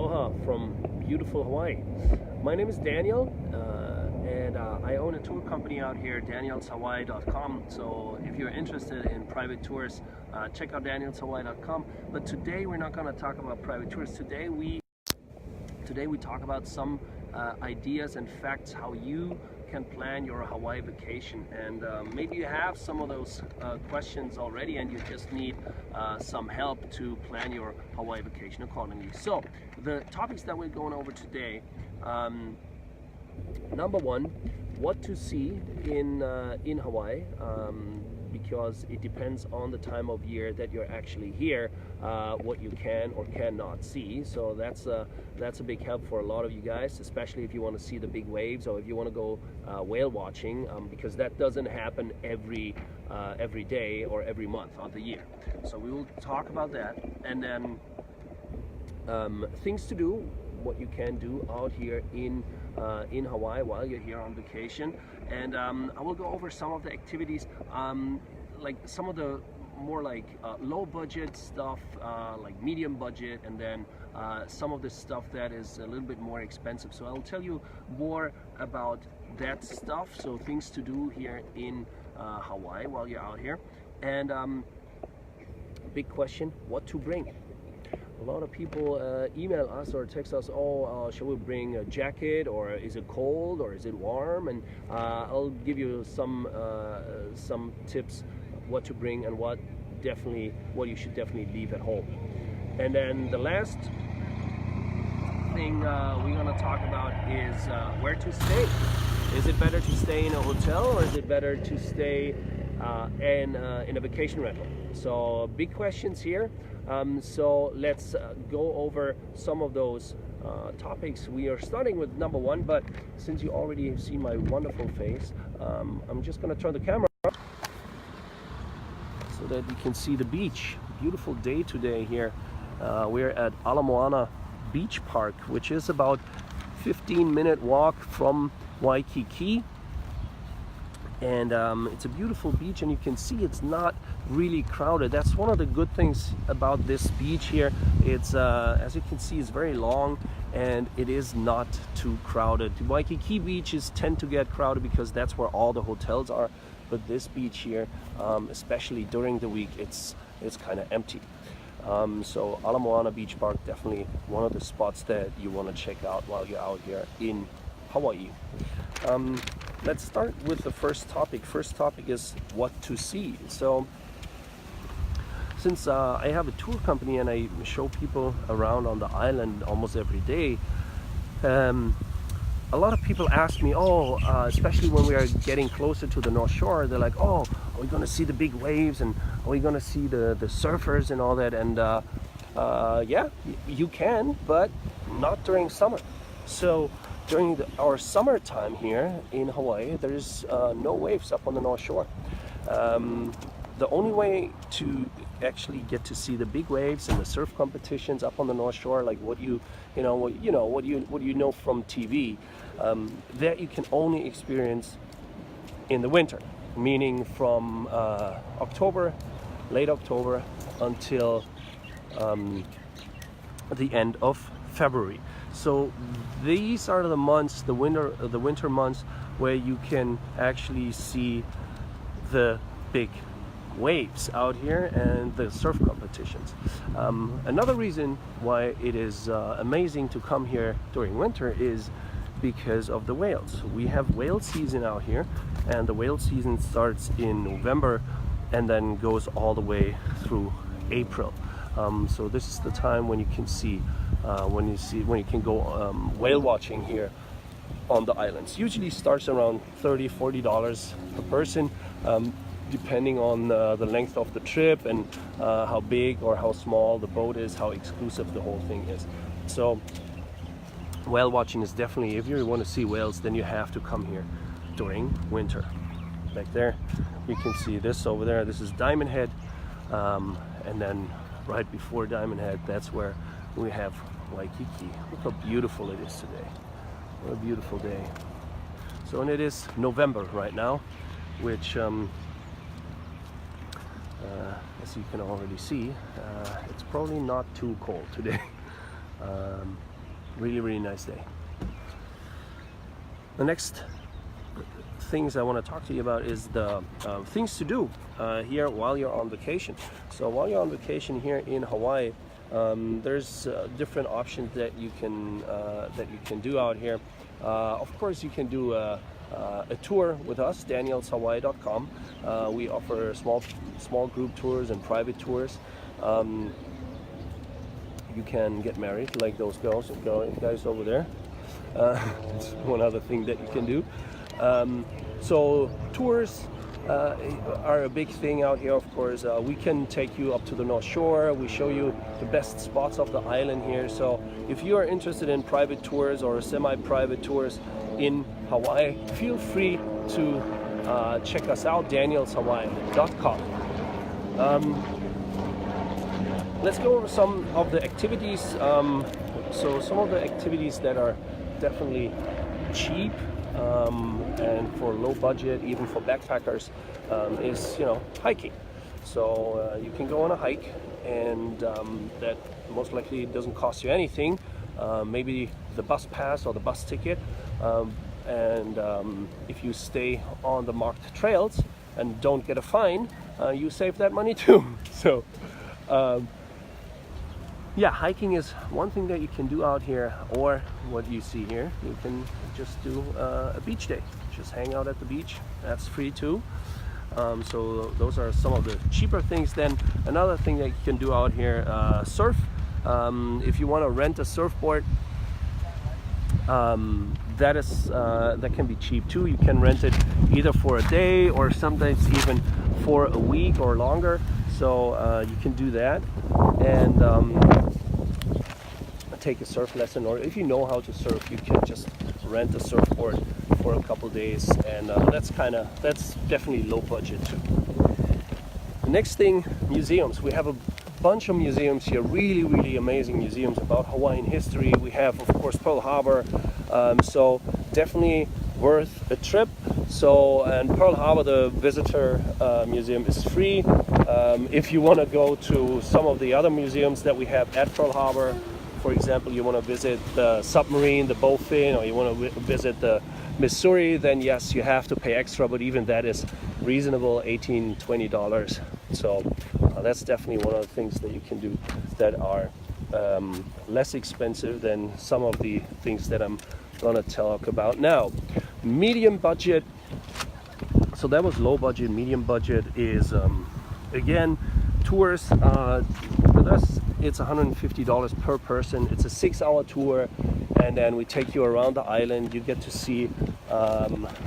Aloha from beautiful Hawaii. My name is Daniel and I own a tour company out here, danielshawaii.com. So if you're interested in private tours, check out danielshawaii.com. But today we're not going to talk about private tours. Today we talk about some ideas and facts how you can plan your Hawaii vacation, and maybe you have some of those questions already and you just need some help to plan your Hawaii vacation accordingly. So the topics that we're going over today, number one, what to see in Hawaii, because it depends on the time of year that you're actually here, what you can or cannot see. So that's a big help for a lot of you guys, especially if you want to see the big waves or if you want to go whale watching, because that doesn't happen every day or every month of the year. So we will talk about that, and then things to do, what you can do out here in Hawaii while you're here on vacation. And I will go over some of the activities, like some of the more like low budget stuff, like medium budget, and then some of the stuff that is a little bit more expensive. So I'll tell you more about that stuff, so things to do here in Hawaii while you're out here. And big question, what to bring. A lot of people email us or text us, shall we bring a jacket, or is it cold, or is it warm? And I'll give you some tips what to bring and what you should definitely leave at home. And then the last thing we're gonna talk about is where to stay. Is it better to stay in a hotel, or is it better to stay in a vacation rental? So big questions here. So let's go over some of those topics. We are starting with number one, but since you already have seen my wonderful face, I'm just going to turn the camera up so that you can see the beach. Beautiful day today here. We're at Ala Beach Park, which is about 15-minute walk from Waikiki. And it's a beautiful beach, and you can see it's not really crowded. That's one of the good things about this beach here. It's as you can see, it's very long and it is not too crowded. The Waikiki beaches tend to get crowded because that's where all the hotels are, but this beach here, especially during the week, it's kind of empty. So Ala Beach Park, definitely one of the spots that you want to check out while you're out here in Hawaii. Let's start with the first topic. First topic is what to see. So since I have a tour company and I show people around on the island almost every day, a lot of people ask me, especially when we are getting closer to the North Shore, they're like, are we going to see the big waves, and are we going to see the surfers and all that? And yeah, you can, but not during summer. So during our summertime here in Hawaii, there's no waves up on the North Shore. The only way to actually get to see the big waves and the surf competitions up on the North Shore, like what you know from TV, that you can only experience in the winter, meaning from late October until the end of February. So these are the months, the winter months, where you can actually see the big waves out here and the surf competitions. Another reason why it is amazing to come here during winter is because of the whales. We have whale season out here, and the whale season starts in November and then goes all the way through April. So this is the time when you can see, when you can go whale watching here on the islands. Usually starts around $30–40 per person, depending on the length of the trip and how big or how small the boat is, how exclusive the whole thing is. So whale watching is definitely, if you want to see whales, then you have to come here during winter. Back there you can see this over there, this is Diamond Head, and then right before Diamond Head, that's where we have Waikiki. Look how beautiful it is today. What a beautiful day. So, and it is November right now, which as you can already see, it's probably not too cold today. really nice day. The next things I want to talk to you about is the things to do here while you're on vacation. So while you're on vacation here in Hawaii, there's different options that you can do out here. Of course, you can do a tour with us, danielshawaii.com. We offer small group tours and private tours. You can get married like those girls and guys over there. It's one other thing that you can do. So tours are a big thing out here, of course. We can take you up to the North Shore. We show you the best spots of the island here. So if you are interested in private tours or semi-private tours in Hawaii, feel free to check us out, danielshawaii.com. Let's go over some of the activities. So some of the activities that are definitely cheap and for low budget, even for backpackers, is hiking. So you can go on a hike, and that most likely doesn't cost you anything. Maybe the bus pass or the bus ticket, and if you stay on the marked trails and don't get a fine, you save that money too. So yeah, hiking is one thing that you can do out here, or what you see here, you can just do a beach day. Just hang out at the beach. That's free too. So those are some of the cheaper things. Then another thing that you can do out here, surf. If you want to rent a surfboard, that can be cheap too. You can rent it either for a day or sometimes even for a week or longer. So you can do that, and take a surf lesson, or if you know how to surf, you can just rent a surfboard for a couple days, and that's definitely low budget too. The next thing, museums. We have a bunch of museums here, really amazing museums about Hawaiian history. We have, of course, Pearl Harbor, so definitely worth a trip. So, and Pearl Harbor, the visitor museum is free. If you want to go to some of the other museums that we have at Pearl Harbor, for example, you want to visit the submarine, the bowfin, or you want to visit the Missouri, then yes, you have to pay extra, but even that is reasonable, $18, $20. So that's definitely one of the things that you can do that are less expensive than some of the things that I'm going to talk about now. Medium budget. So that was low budget. Medium budget is again tours. With us, it's $150 per person. It's a 6-hour tour, and then we take you around the island. You get to see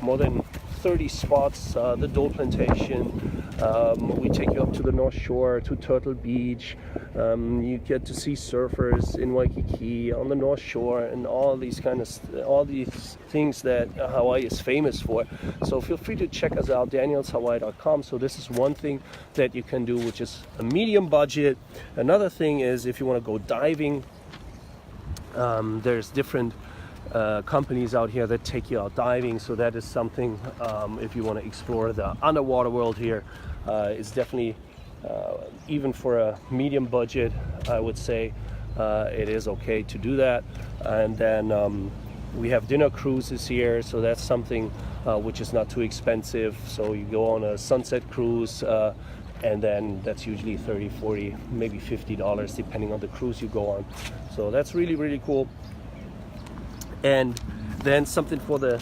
more than 30 spots, the Dole Plantation. We take you up to the North Shore, to Turtle Beach. You get to see surfers in Waikiki, on the North Shore, and all these things that Hawaii is famous for. So feel free to check us out, danielshawaii.com. So this is one thing that you can do, which is a medium budget. Another thing is if you want to go diving, there's different companies out here that take you out diving. So that is something, if you want to explore the underwater world here, it's definitely, even for a medium budget, I would say it is okay to do that. And then we have dinner cruises here, so that's something which is not too expensive. So you go on a sunset cruise, and then that's usually $30, $40, maybe $50 depending on the cruise you go on. So that's really cool. And then something for the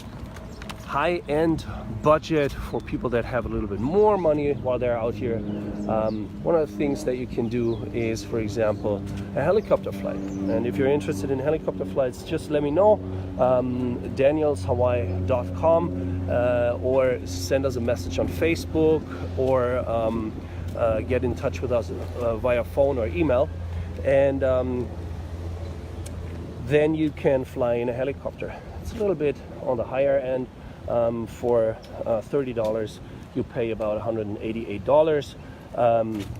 high-end budget, for people that have a little bit more money while they're out here. One of the things that you can do is, for example, a helicopter flight. And if you're interested in helicopter flights, just let me know, danielshawaii.com, or send us a message on Facebook, or get in touch with us via phone or email, and then you can fly in a helicopter. It's a little bit on the higher end. For $30 you pay about $188,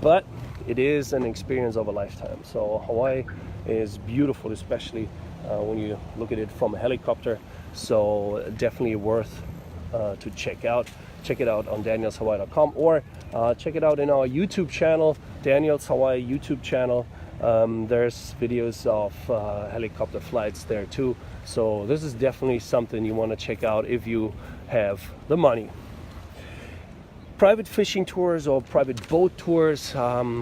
but it is an experience of a lifetime. So Hawaii is beautiful, especially when you look at it from a helicopter. So definitely worth to check out. Check it out on danielshawaii.com, or check it out in our YouTube channel, Daniels Hawaii YouTube channel. There's videos of helicopter flights there too. So this is definitely something you want to check out if you have the money. Private fishing tours or private boat tours,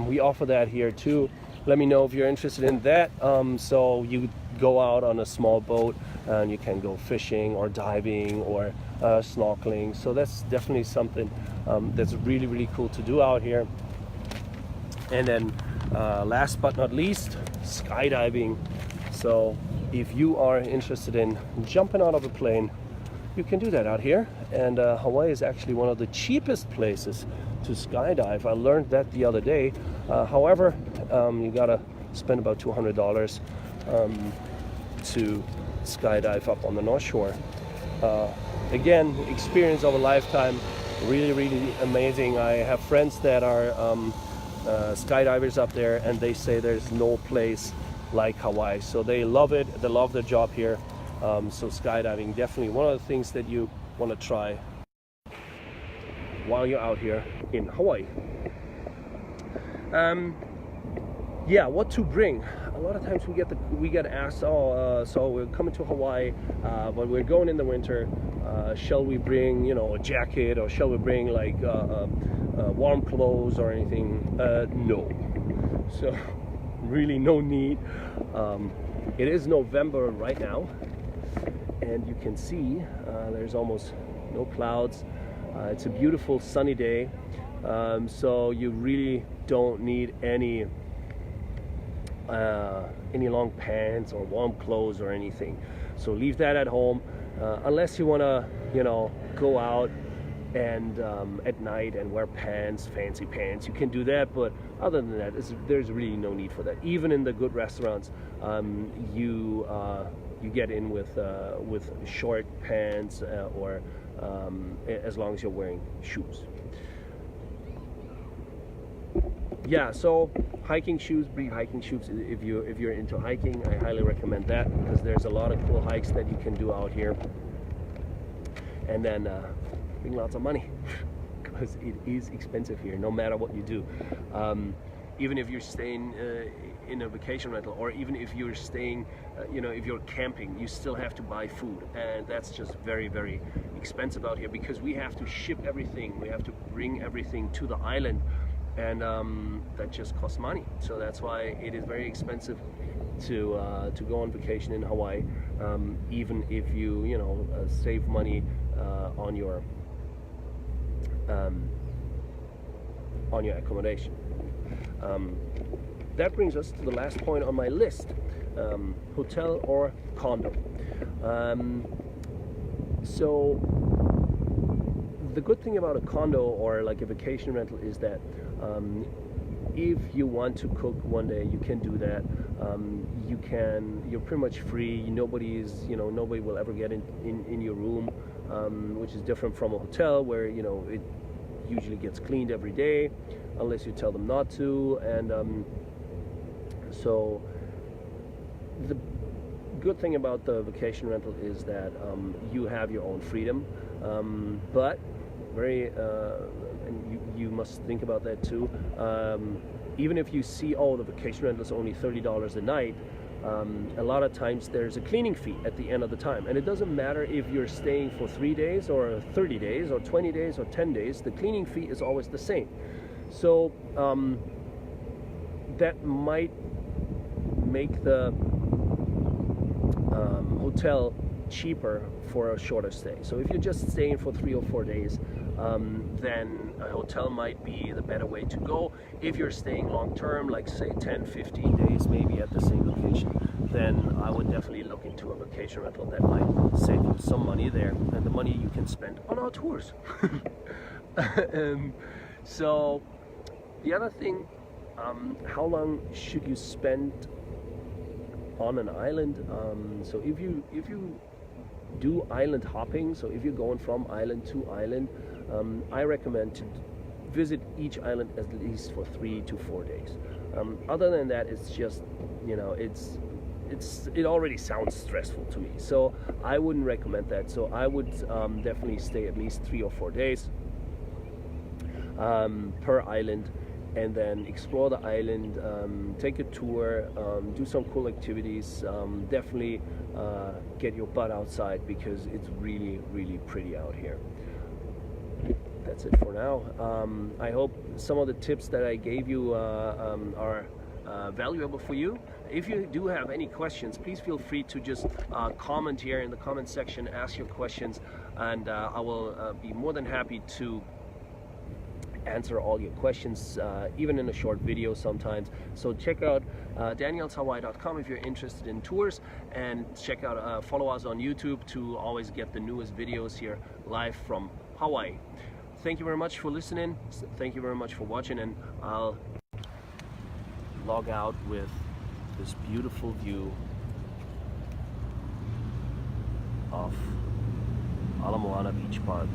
we offer that here too. Let me know if you're interested in that. So you go out on a small boat and you can go fishing or diving or snorkeling. So that's definitely something that's really, really cool to do out here. And then last but not least, skydiving. So if you are interested in jumping out of a plane, you can do that out here. And Hawaii is actually one of the cheapest places to skydive. I learned that the other day. However, you gotta spend about $200 to skydive up on the North Shore. Again, experience of a lifetime. Really, really amazing. I have friends that are skydivers up there, and they say there's no place like Hawaii. So they love it. They love their job here. So skydiving, definitely one of the things that you want to try while you're out here in Hawaii. Yeah, what to bring? A lot of times we get asked, so we're coming to Hawaii, but we're going in the winter. Shall we bring, a jacket, or shall we bring like warm clothes or anything? No. So really no need. It is November right now, and you can see there's almost no clouds. It's a beautiful sunny day, so you really don't need any long pants or warm clothes or anything. So leave that at home, unless you want to go out and at night and wear pants, fancy pants. You can do that, but other than that, there's really no need for that. Even in the good restaurants, you get in with short pants or as long as you're wearing shoes. Yeah, so hiking shoes, bring hiking shoes if you're into hiking. I highly recommend that, because there's a lot of cool hikes that you can do out here. And then bring lots of money, because it is expensive here no matter what you do. Even if you're staying in a vacation rental, or even if you're staying, if you're camping, you still have to buy food, and that's just very, very expensive out here, because we have to ship everything, we have to bring everything to the island, and that just costs money. So that's why it is very expensive to go on vacation in Hawaii, even if you save money on your accommodation. That brings us to the last point on my list, hotel or condo. So the good thing about a condo or like a vacation rental is that if you want to cook one day, you can do that. You're pretty much free. Nobody will ever get in your room, which is different from a hotel where it usually gets cleaned every day unless you tell them not to. And so the good thing about the vacation rental is that you have your own freedom, but and you must think about that too. Even if you see, the vacation rental is only $30 a night, a lot of times there's a cleaning fee at the end of the time, and it doesn't matter if you're staying for 3 days or 30 days or 20 days or 10 days, the cleaning fee is always the same. So that might make the hotel cheaper for a shorter stay. So if you're just staying for 3 or 4 days, then a hotel might be the better way to go. If you're staying long term, like say 10, 15 days maybe at the same location, then I would definitely look into a vacation rental. That might save you some money there, and the money you can spend on our tours. So the other thing, how long should you spend on an island? So if you do island hopping, so if you're going from island to island, I recommend to visit each island at least for 3 to 4 days. Other than that, it's just it already sounds stressful to me, so I wouldn't recommend that. So I would definitely stay at least 3 or 4 days per island, and then explore the island, take a tour, do some cool activities. Definitely get your butt outside because it's really, really pretty out here. That's it for now. I hope some of the tips that I gave you are valuable for you. If you do have any questions, please feel free to just comment here in the comment section, ask your questions, and I will be more than happy to answer all your questions, even in a short video sometimes. So check out danielshawaii.com if you're interested in tours, and check out follow us on YouTube to always get the newest videos here live from Hawaii. Thank you very much for listening. Thank you very much for watching, and I'll log out with this beautiful view of Aloha Beach Park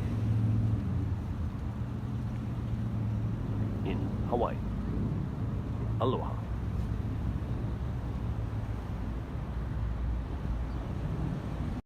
in Hawaii. Aloha.